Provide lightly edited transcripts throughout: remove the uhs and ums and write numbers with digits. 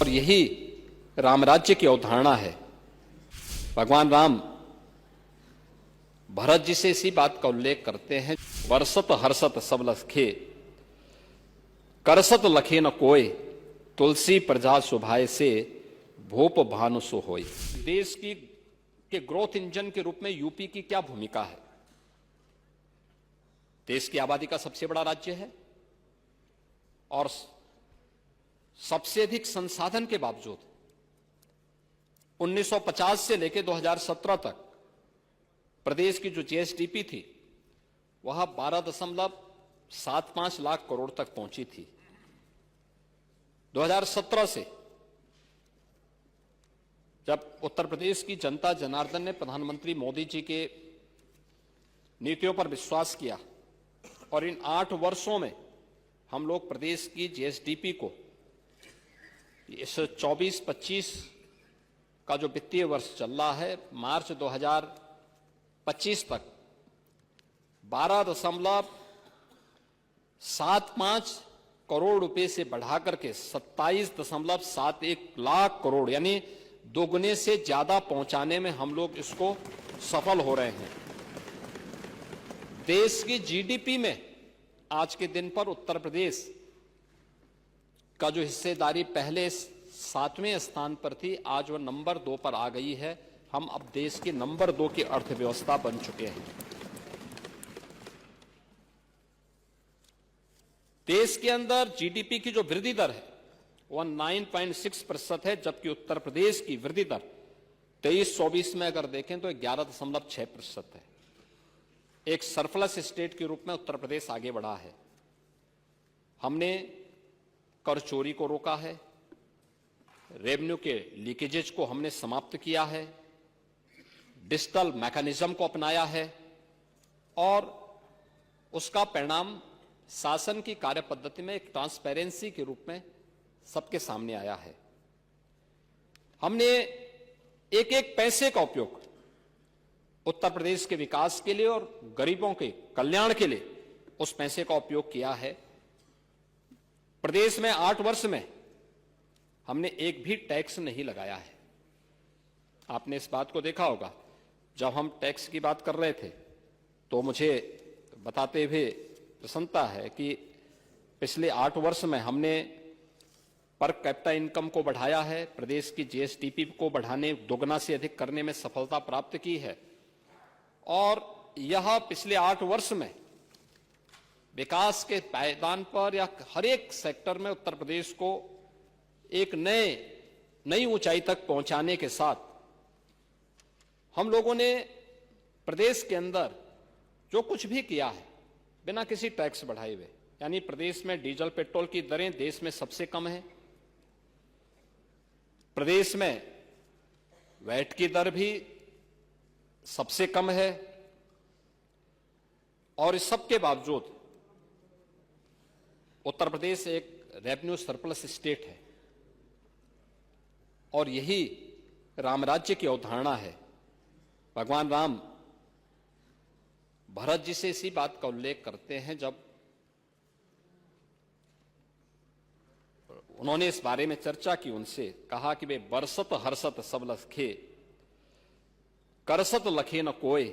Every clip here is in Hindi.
और यही रामराज्य की अवधारणा है। भगवान राम भरत जी से इसी बात का उल्लेख करते हैं, बरसत हर्षत सब लखे, करसत लखे न कोय, तुलसी प्रजा सुभाए से, भूप भानु सो होय। देश की के ग्रोथ इंजन के रूप में यूपी की क्या भूमिका है? देश की आबादी का सबसे बड़ा राज्य है और सबसे अधिक संसाधन के बावजूद 1950 से लेकर 2017 तक प्रदेश की जो जीएसडीपी थी वह 12.75 लाख करोड़ तक पहुंची थी। 2017 से जब उत्तर प्रदेश की जनता जनार्दन ने प्रधानमंत्री मोदी जी के नीतियों पर विश्वास किया और इन 8 वर्षों में हम लोग प्रदेश की जीएसडीपी को इस 24-25 का जो वित्तीय वर्ष चल रहा है, मार्च 2025 तक 12.75 करोड़ रुपए से बढ़ाकर के 27.71 लाख करोड़ यानी दोगुने से ज्यादा पहुंचाने में हम लोग इसको सफल हो रहे हैं। देश की जीडीपी में आज के दिन पर उत्तर प्रदेश का जो हिस्सेदारी पहले 7वें स्थान पर थी, आज वह नंबर 2 पर आ गई है। हम अब देश की नंबर 2 की अर्थव्यवस्था बन चुके हैं। देश के अंदर जीडीपी की जो वृद्धि दर है वह 9.6% है, जबकि उत्तर प्रदेश की वृद्धि दर 23-24 में अगर देखें तो 11.6% है। एक सरप्लस स्टेट के रूप में उत्तर प्रदेश आगे बढ़ा है। हमने कर चोरी को रोका है, रेवेन्यू के लीकेजेज को हमने समाप्त किया है, डिजिटल मैकेनिज्म को अपनाया है और उसका परिणाम शासन की कार्य पद्धति में एक ट्रांसपेरेंसी के रूप में सबके सामने आया है। हमने एक एक पैसे का उपयोग उत्तर प्रदेश के विकास के लिए और गरीबों के कल्याण के लिए उस पैसे का उपयोग किया है। प्रदेश में 8 वर्ष में हमने एक भी टैक्स नहीं लगाया है। आपने इस बात को देखा होगा, जब हम टैक्स की बात कर रहे थे तो मुझे बताते हुए प्रसन्नता है कि पिछले 8 वर्ष में हमने पर कैपिटा इनकम को बढ़ाया है, प्रदेश की जीएसडीपी को बढ़ाने, दोगुना से अधिक करने में सफलता प्राप्त की है और यह पिछले 8 वर्ष में विकास के पायदान पर या हर एक सेक्टर में उत्तर प्रदेश को एक नई ऊंचाई तक पहुंचाने के साथ हम लोगों ने प्रदेश के अंदर जो कुछ भी किया है बिना किसी टैक्स बढ़ाए हुए, यानी प्रदेश में डीजल पेट्रोल की दरें देश में सबसे कम है, प्रदेश में वैट की दर भी सबसे कम है और इस सब के बावजूद उत्तर प्रदेश एक रेवेन्यू सरप्लस स्टेट है और यही रामराज्य की अवधारणा है। भगवान राम भरत जी से इसी बात का उल्लेख करते हैं जब उन्होंने इस बारे में चर्चा की, उनसे कहा कि वे बरसत हर्षत सब लखे, करसत लखे न कोय,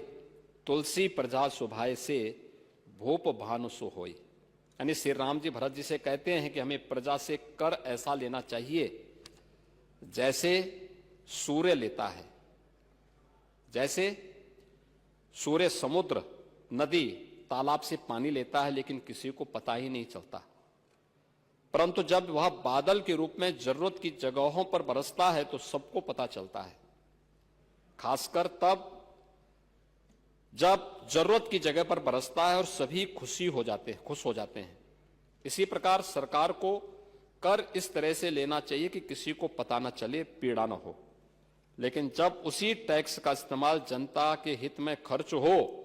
तुलसी प्रजा सुभाए से, भूप भानु सो होय। यानी श्री राम जी भरत जी से कहते हैं कि हमें प्रजा से कर ऐसा लेना चाहिए जैसे सूर्य लेता है। जैसे सूर्य समुद्र, नदी, तालाब से पानी लेता है लेकिन किसी को पता ही नहीं चलता, परंतु जब वह बादल के रूप में जरूरत की जगहों पर बरसता है तो सबको पता चलता है, खासकर तब जब जरूरत की जगह पर बरसता है और सभी खुश हो जाते हैं। इसी प्रकार सरकार को कर इस तरह से लेना चाहिए कि किसी को पता न चले, पीड़ा न हो, लेकिन जब उसी टैक्स का इस्तेमाल जनता के हित में खर्च हो,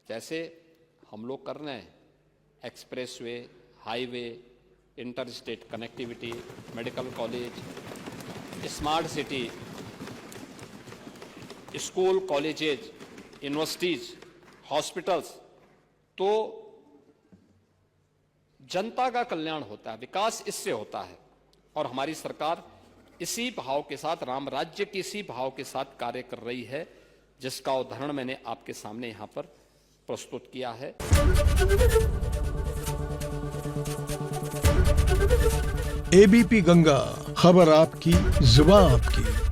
जैसे हम लोग कर रहे हैं, expressway, highway, inter state connectivity, medical college, smart city, school, colleges, universities, hospitals, तो जनता का कल्याण होता है, विकास इससे होता है और हमारी सरकार इसी भाव के साथ, राम राज्य की इसी भाव के साथ कार्य कर रही है, जिसका उदाहरण मैंने आपके सामने यहां पर प्रस्तुत किया है। एबीपी गंगा, खबर आपकी, जुबान आपकी।